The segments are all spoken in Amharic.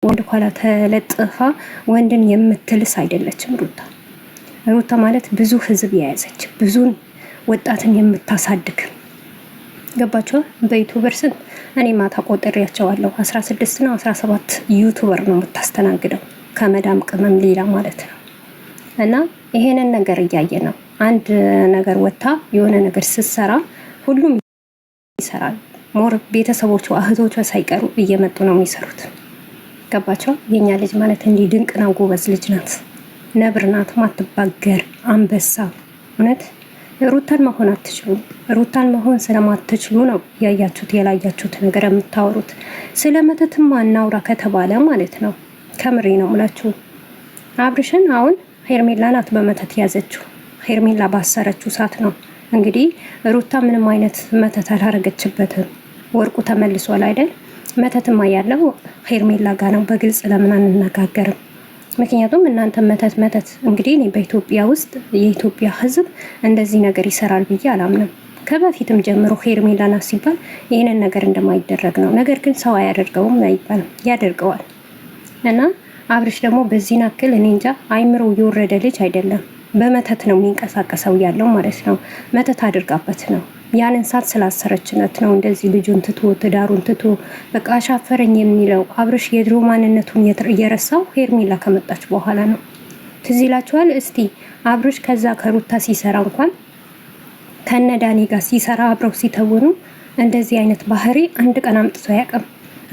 ወንድ ኋላ ተለጥፋ ወንድን የምትልስ አይደለችም ሩታ። ሩታ ማለት ብዙ ህዝብ የያዘች ብዙን ወጣትን የምታሳድግ ገባቸው። በዩቱበር ስንት እኔ ማታ ቆጥሬያቸዋለሁ 16 ነው 17 ዩቱበር ነው የምታስተናግደው ከመዳም ቅመም ሌላ ማለት ነው። እና ይሄንን ነገር እያየ ነው አንድ ነገር ወታ የሆነ ነገር ስትሰራ ሁሉም ይሰራል። ሞር ቤተሰቦቿ እህቶቿ ሳይቀሩ እየመጡ ነው የሚሰሩት። ገባቸው። የኛ ልጅ ማለት እንዲህ ድንቅና ጎበዝ ልጅ ናት፣ ነብር ናት፣ ማትባገር አንበሳ። እውነት ሩታን መሆን አትችሉ። ሩታን መሆን ስለማትችሉ ነው ያያችሁት የላያችሁት ነገር የምታወሩት። ስለ መተትማ እናውራ ከተባለ ማለት ነው ከምሬ ነው ሙላችሁ። አብርሽን አሁን ሄርሜላ ናት በመተት ያዘችው። ሄርሜላ ባሰረችው ሰዓት ነው እንግዲህ ሩታ ምንም አይነት መተት አላረገችበትም። ወርቁ ተመልሷል አይደል? መተትማ ያለው ሄርሜላ ጋር ነው። በግልጽ ለምን አንነጋገርም? ምክንያቱም እናንተ መተት እንግዲህ እኔ በኢትዮጵያ ውስጥ የኢትዮጵያ ሕዝብ እንደዚህ ነገር ይሰራል ብዬ አላምንም። ከበፊትም ጀምሮ ሄርሜላ ናት ሲባል ይህንን ነገር እንደማይደረግ ነው። ነገር ግን ሰው አያደርገውም አይባልም፣ ያደርገዋል። እና አብርሽ ደግሞ በዚህ ናክል እኔ እንጃ አይምሮ የወረደ ልጅ አይደለም። በመተት ነው የሚንቀሳቀሰው ያለው ማለት ነው። መተት አድርጋበት ነው ያንን ሰዓት ስላሰረችነት ነው እንደዚህ ልጁን ትቶ ትዳሩን ትቶ በቃ አሻፈረኝ የሚለው። አብርሽ የድሮ ማንነቱን እየረሳው ሄርሜላ ከመጣች በኋላ ነው። ትዝ ይላችኋል? እስቲ አብርሽ ከዛ ከሩታ ሲሰራ እንኳን ከነዳኒ ጋር ሲሰራ አብረው ሲተውኑ እንደዚህ አይነት ባህሪ አንድ ቀን አምጥቶ አያውቅም።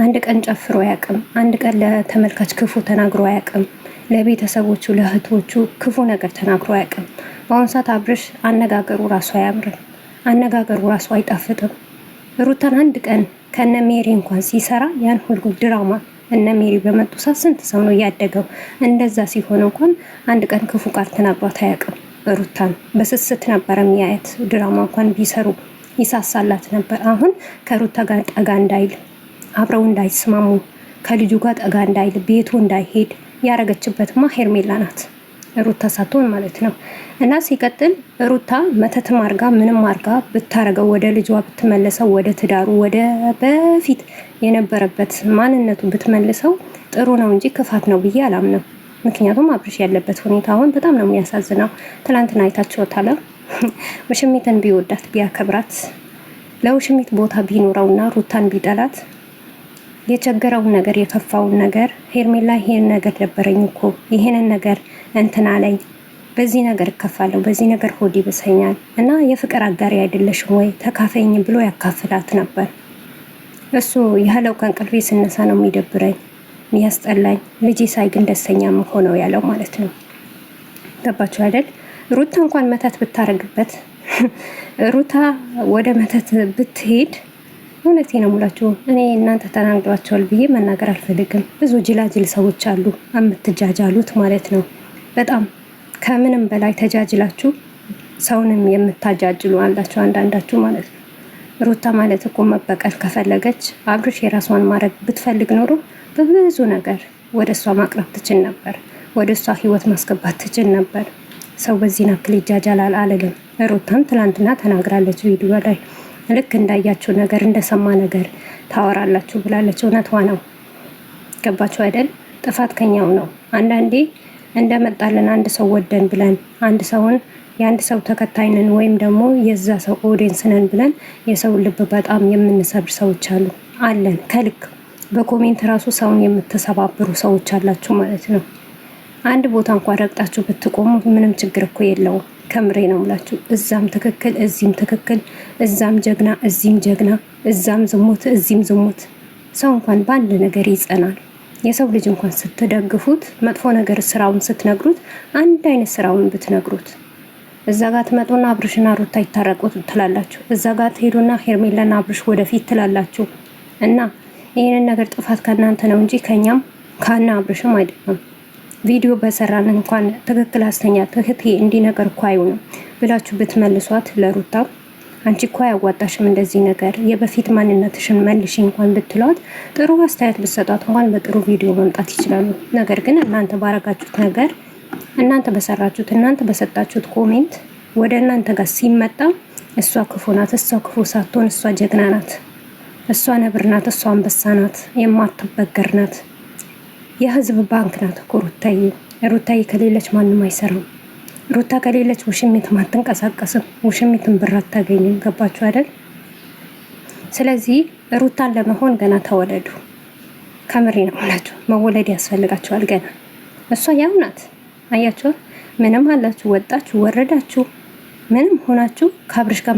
አንድ ቀን ጨፍሮ አያውቅም። አንድ ቀን ለተመልካች ክፉ ተናግሮ አያውቅም። ለቤተሰቦቹ ለእህቶቹ ክፉ ነገር ተናግሮ አያውቅም። በአሁኑ ሰዓት አብርሽ አነጋገሩ ራሱ አያምርም። አነጋገሩ ራሱ አይጣፍጥም። ሩታን አንድ ቀን ከነ ሜሪ እንኳን ሲሰራ ያን ሁሉ ድራማ እነ ሜሪ በመጡ ሰዓት ስንት ሰው ነው ያደገው? እንደዛ ሲሆን እንኳን አንድ ቀን ክፉ ቃል ተናግሯት አያውቅም። ሩታን በስስት ነበር የሚያየት። ድራማ እንኳን ቢሰሩ ይሳሳላት ነበር። አሁን ከሩታ ጋር ጠጋ እንዳይል፣ አብረው እንዳይስማሙ፣ ከልጁ ጋር ጠጋ እንዳይል፣ ቤቱ እንዳይሄድ ያረገችበትማ ሄርሜላ ናት፣ ሩታ ሳትሆን ማለት ነው። እና ሲቀጥል ሩታ መተትም አርጋ ምንም አርጋ ብታረገው ወደ ልጇ ብትመልሰው ወደ ትዳሩ ወደ በፊት የነበረበት ማንነቱ ብትመልሰው ጥሩ ነው እንጂ ክፋት ነው ብዬ አላምንም። ምክንያቱም አብርሽ ያለበት ሁኔታ አሁን በጣም ነው የሚያሳዝነው። ትላንትና አይታችኋታል። ውሽሚትን ቢወዳት ቢያከብራት ለውሽሚት ቦታ ቢኖረውና ሩታን ቢጠላት የቸገረውን ነገር የከፋውን ነገር ሄርሜላ ይሄን ነገር ደበረኝ እኮ ይሄንን ነገር እንትና ላይ በዚህ ነገር እከፋለሁ፣ በዚህ ነገር ሆድ ይብሰኛል እና የፍቅር አጋሪ አይደለሽም ወይ ተካፈኝ ብሎ ያካፍላት ነበር። እሱ ያለው ከእንቅልፌ ስነሳ ነው የሚደብረኝ የሚያስጠላኝ፣ ልጄ ሳይ ግን ደስተኛ ሆነው ያለው ማለት ነው። ገባችሁ አይደል? ሩታ እንኳን መተት ብታረግበት ሩታ ወደ መተት ብትሄድ እውነቴ ነው ሙላችሁ። እኔ እናንተ ተናግሯቸዋል ብዬ መናገር አልፈልግም። ብዙ ጅላጅል ሰዎች አሉ የምትጃጃሉት ማለት ነው። በጣም ከምንም በላይ ተጃጅላችሁ ሰውንም የምታጃጅሉ አላችሁ አንዳንዳችሁ ማለት ነው። ሩታ ማለት እኮ መበቀል ከፈለገች አብርሽ የራሷን ማድረግ ብትፈልግ ኖሮ በብዙ ነገር ወደ እሷ ማቅረብ ትችል ነበር። ወደ እሷ ህይወት ማስገባት ትችል ነበር። ሰው በዚህ ናክል ይጃጃላል አልልም። ሩታም ትላንትና ተናግራለች ቪዲዮ ላይ ልክ እንዳያችሁ ነገር እንደሰማ ነገር ታወራላችሁ ብላለች። እውነቷ ነው። ገባችሁ አይደል? ጥፋት ከኛው ነው። አንዳንዴ እንደመጣልን አንድ ሰው ወደን ብለን አንድ ሰውን የአንድ ሰው ተከታይ ነን ወይም ደግሞ የዛ ሰው ኦዲየንስ ነን ብለን የሰው ልብ በጣም የምንሰብር ሰዎች አለን። ከልክ በኮሜንት ራሱ ሰውን የምትሰባብሩ ሰዎች አላችሁ ማለት ነው። አንድ ቦታ እንኳን ረግጣችሁ ብትቆሙ ምንም ችግር እኮ የለውም። ከምሬ ነው ብላችሁ እዛም ትክክል እዚህም ትክክል፣ እዛም ጀግና እዚህም ጀግና፣ እዛም ዝሙት እዚህም ዝሙት። ሰው እንኳን በአንድ ነገር ይጸናል። የሰው ልጅ እንኳን ስትደግፉት መጥፎ ነገር ስራውን ስትነግሩት አንድ አይነት ስራውን ብትነግሩት እዛ ጋር ትመጡና አብርሽና ሩታ ይታረቁት ትላላችሁ። እዛ ጋር ትሄዱና ሄርሜላና አብርሽ ወደፊት ትላላችሁ። እና ይህንን ነገር ጥፋት ከእናንተ ነው እንጂ ከኛም ካና አብርሽም አይደለም። ቪዲዮ በሰራን እንኳን ትክክል አስተኛ ትህቴ እንዲህ ነገር እኮ አይሆንም ብላችሁ ብትመልሷት ለሩታ አንቺ እኮ አያዋጣሽም እንደዚህ ነገር የበፊት ማንነትሽን መልሽ እንኳን ብትሏት ጥሩ አስተያየት ብትሰጧት እንኳን በጥሩ ቪዲዮ መምጣት ይችላሉ። ነገር ግን እናንተ ባረጋችሁት ነገር እናንተ በሰራችሁት እናንተ በሰጣችሁት ኮሜንት ወደ እናንተ ጋር ሲመጣ እሷ ክፉ ናት፣ እሷ ክፉ ሳትሆን እሷ ጀግና ናት፣ እሷ ነብር ናት፣ እሷ አንበሳ ናት፣ የማትበገር ናት። የህዝብ ባንክ ናት እኮ ሩታዬ። ሩታዬ ከሌለች ማንም አይሰራም። ሩታ ከሌለች ውሽሚትም አትንቀሳቀስም፣ ውሽሚትም ብር አታገኝም። ገባችሁ አይደል? ስለዚህ ሩታን ለመሆን ገና ተወለዱ። ከምሬ ነው የምላችሁ፣ መወለድ ያስፈልጋችኋል ገና። እሷ ያው ናት። አያችሁ፣ ምንም አላችሁ፣ ወጣችሁ፣ ወረዳችሁ፣ ምንም ሆናችሁ ከአብርሽ ጋር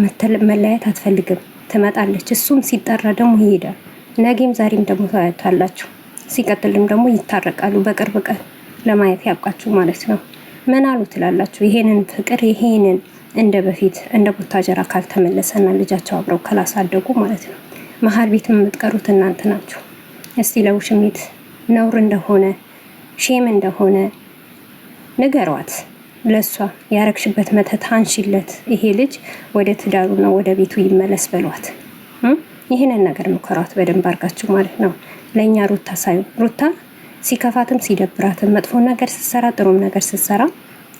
መለያየት አትፈልግም። ትመጣለች፣ እሱም ሲጠራ ደግሞ ይሄዳል። ነገም ዛሬም ደግሞ ታያታላችሁ። ሲቀጥልም ደግሞ ይታረቃሉ። በቅርብ ቀን ለማየት ያብቃችሁ ማለት ነው። ምን አሉ ትላላችሁ? ይሄንን ፍቅር ይሄንን እንደ በፊት እንደ ቡታጀራ ካልተመለሰና ልጃቸው አብረው ካላሳደጉ ማለት ነው መሀል ቤት የምትቀሩት እናንተ ናችሁ። እስቲ ለውሽሚት ነውር እንደሆነ ሼም እንደሆነ ንገሯት። ለሷ ያረግሽበት መተት አንሺለት። ይሄ ልጅ ወደ ትዳሩና ወደ ቤቱ ይመለስ በሏት። ይህንን ነገር ምከሯት በደንብ አርጋችሁ ማለት ነው። ለእኛ ሩታ ሳይሆን ሩታ ሲከፋትም ሲደብራትም መጥፎ ነገር ስትሰራ ጥሩም ነገር ስትሰራ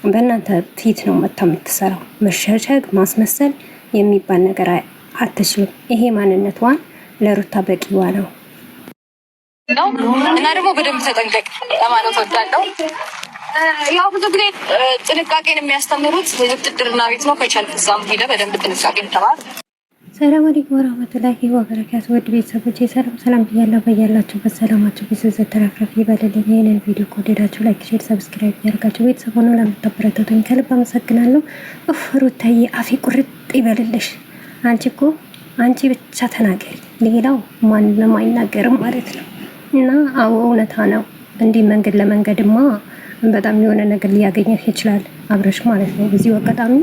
በእናንተ ፊት ነው መታ የምትሰራው። መሸሸግ ማስመሰል የሚባል ነገር አትችልም። ይሄ ማንነቷን ለሩታ በቂዋ ነው እና ደግሞ በደንብ ተጠንቀቅ ለማለት ወዳለው። ያው ብዙ ጊዜ ጥንቃቄን የሚያስተምሩት ውትድርና ቤት ነው። ከቻልክ እዛም ሄደህ በደንብ ጥንቃቄን ተማር። ሰላም አለይኩም ወራህመቱላሂ ወበረካቱ። ውድ ቤተሰቦቼ ሰላም ብያለሁ። በያላችሁበት ሰላማችሁ ቢዝነስ ተረፍረፍ ይበልልኝ። ይሄንን ቪዲዮ ከወደዳችሁ ላይክ፣ ሼር፣ ሰብስክራይብ ያደርጋችሁ ቤተሰብ ሆኖ ለምታበረታቱኝ ከልብ አመሰግናለሁ። ሩታዬ አፌ ቁርጥ ይበልልሽ። አንቺ ብቻ ተናገሪ፣ ሌላው ማንም አይናገርም ማለት ነው። እና አዎ እውነታ ነው። እንዲህ መንገድ ለመንገድማ በጣም የሆነ ነገር ሊያገኘህ ይችላል አብረሽ ማለት ነው። በዚህ አጋጣሚ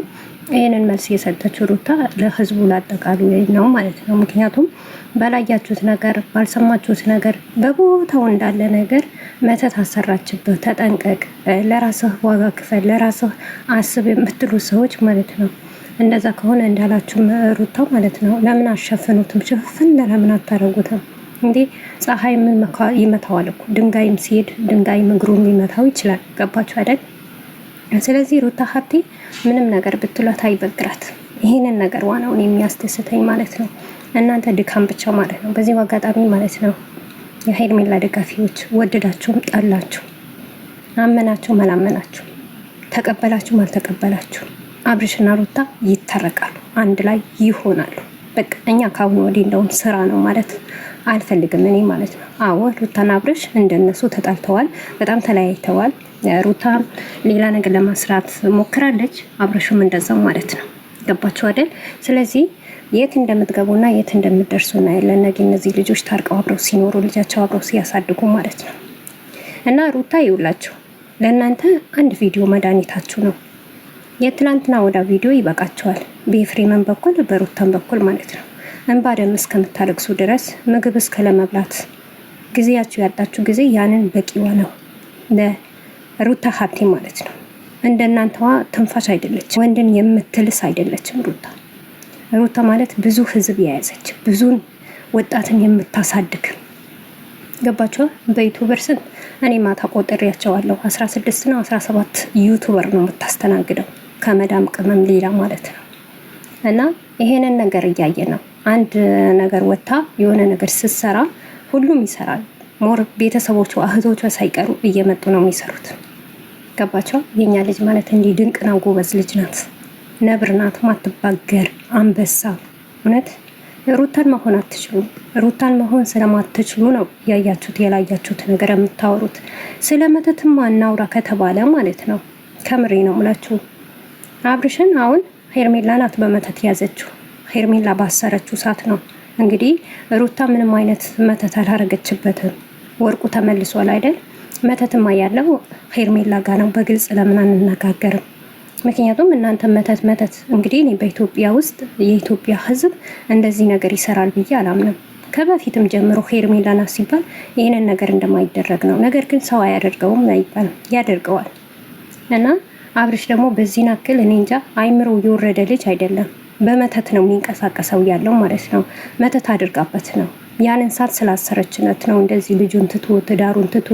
ይህንን መልስ የሰጠችው ሩታ ለህዝቡ ላጠቃሉ ነው ማለት ነው። ምክንያቱም ባላያችሁት ነገር ባልሰማችሁት ነገር በቦታው እንዳለ ነገር መተት አሰራችበት። ተጠንቀቅ፣ ለራስህ ዋጋ ክፈል፣ ለራስህ አስብ የምትሉ ሰዎች ማለት ነው። እንደዛ ከሆነ እንዳላችሁ ሩታ ማለት ነው ለምን አሸፍኑትም? ሽፍን ለምን አታረጉትም እንዴ? ፀሐይ ምን ይመታዋል እኮ ድንጋይም ሲሄድ ድንጋይ እግሩን ሊመታው ይችላል። ገባችሁ አይደል? ስለዚህ ሩታ ሀብቴ ምንም ነገር ብትሏት አይበግራት። ይሄንን ነገር ዋናውን የሚያስደስተኝ ማለት ነው እናንተ ድካም ብቻ ማለት ነው። በዚህ አጋጣሚ ማለት ነው የሄርሜላ ደጋፊዎች ወደዳችሁም ጠላችሁ፣ አመናችሁ መላመናችሁ፣ ተቀበላችሁ አልተቀበላችሁ አብርሽና ሩታ ይታረቃሉ፣ አንድ ላይ ይሆናሉ። በቃ እኛ ካሁን ወዲህ እንደውም ስራ ነው ማለት አልፈልግም እኔ ማለት ነው። አዎ ሩታና አብርሽ እንደነሱ ተጣልተዋል፣ በጣም ተለያይተዋል። ሩታ ሌላ ነገር ለማስራት ሞክራለች፣ አብርሽም እንደዛው ማለት ነው። ገባችሁ አይደል? ስለዚህ የት እንደምትገቡና የት እንደምትደርሱ እናያለን። ነገ እነዚህ ልጆች ታርቀው አብረው ሲኖሩ ልጃቸው አብረው ሲያሳድጉ ማለት ነው። እና ሩታ ይውላችሁ ለእናንተ አንድ ቪዲዮ መድኃኒታችሁ ነው። የትላንትና ወዳ ቪዲዮ ይበቃቸዋል። በኤፍሬምን በኩል በሩታን በኩል ማለት ነው። እንባ ደም እስከምታለቅሱ ድረስ ምግብ እስከ ለመብላት ጊዜያችሁ ያጣችሁ ጊዜ ያንን በቂዋ ነው ለሩታ ሀብቴ ማለት ነው። እንደናንተዋ ትንፋሽ አይደለችም፣ ወንድን የምትልስ አይደለችም ሩታ ማለት ብዙ ህዝብ የያዘች ብዙን ወጣትን የምታሳድግ ገባቸው። በዩቱበር ስንት እኔ ማታ ቆጥሬያቸዋለሁ 16 ነው 17 ዩቱበር ነው የምታስተናግደው ከመዳም ቅመም ሌላ ማለት ነው። እና ይሄንን ነገር እያየ ነው። አንድ ነገር ወታ የሆነ ነገር ስትሰራ ሁሉም ይሰራል። ሞር ቤተሰቦቿ እህቶቿ ሳይቀሩ እየመጡ ነው የሚሰሩት። ገባቸው። የኛ ልጅ ማለት እንዲህ ድንቅ ነው፣ ጎበዝ ልጅ ናት፣ ነብር ናት፣ ማትባገር አንበሳ። እውነት ሩታን መሆን አትችሉም። ሩታን መሆን ስለማትችሉ ነው ያያችሁት የላያችሁት ነገር የምታወሩት። ስለ መተትማ እናውራ ከተባለ ማለት ነው ከምሬ ነው ሙላችሁ። አብርሽን አሁን ሄርሜላ ናት በመተት ያዘችው። ሄርሜላ ባሰረችው ሰዓት ነው እንግዲህ ሩታ ምንም አይነት መተት አላረገችበትም። ወርቁ ተመልሷል አይደል? መተትማ ያለው ሄርሜላ ጋር ነው። በግልጽ ለምን አንነጋገርም? ምክንያቱም እናንተ መተት እንግዲህ እኔ በኢትዮጵያ ውስጥ የኢትዮጵያ ሕዝብ እንደዚህ ነገር ይሰራል ብዬ አላምንም። ከበፊትም ጀምሮ ሄርሜላ ናት ሲባል ይህንን ነገር እንደማይደረግ ነው። ነገር ግን ሰው አያደርገውም አይባልም፣ ያደርገዋል። እና አብርሽ ደግሞ በዚህ ናክል እኔ እንጃ አይምሮ የወረደ ልጅ አይደለም። በመተት ነው የሚንቀሳቀሰው ያለው ማለት ነው። መተት አድርጋበት ነው ያንን ሰዓት ስላሰረችነት ነው እንደዚህ ልጁን ትቶ ትዳሩን ትቶ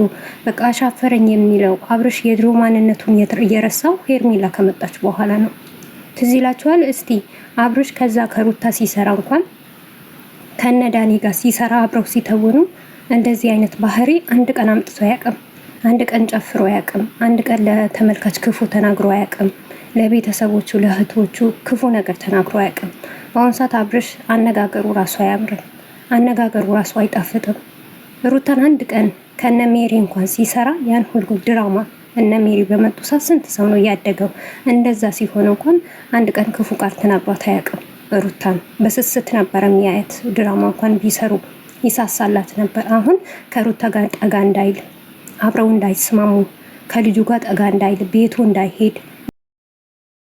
በቃ አሻፈረኝ የሚለው። አብርሽ የድሮ ማንነቱን እየረሳው ሄርሜላ ከመጣች በኋላ ነው። ትዝ ይላችኋል? እስቲ አብርሽ ከዛ ከሩታ ሲሰራ እንኳን ከነዳኒ ጋር ሲሰራ አብረው ሲተውኑ እንደዚህ አይነት ባህሪ አንድ ቀን አምጥቶ አያውቅም። አንድ ቀን ጨፍሮ አያውቅም። አንድ ቀን ለተመልካች ክፉ ተናግሮ አያውቅም። ለቤተሰቦቹ ለእህቶቹ ክፉ ነገር ተናግሮ አያውቅም። በአሁኑ ሰዓት አብርሽ አነጋገሩ ራሱ አያምርም። አነጋገሩ ራሱ አይጣፍጥም። ሩታን አንድ ቀን ከነ ሜሪ እንኳን ሲሰራ ያን ሁሉ ድራማ እነ ሜሪ በመጡ ሰዓት ስንት ሰው ነው ያደገው? እንደዛ ሲሆን እንኳን አንድ ቀን ክፉ ቃል ተናግሯት አያውቅም። ሩታን በስስት ነበረ የሚያየት። ድራማ እንኳን ቢሰሩ ይሳሳላት ነበር። አሁን ከሩታ ጋር ጠጋ እንዳይል፣ አብረው እንዳይስማሙ፣ ከልጁ ጋር ጠጋ እንዳይል፣ ቤቱ እንዳይሄድ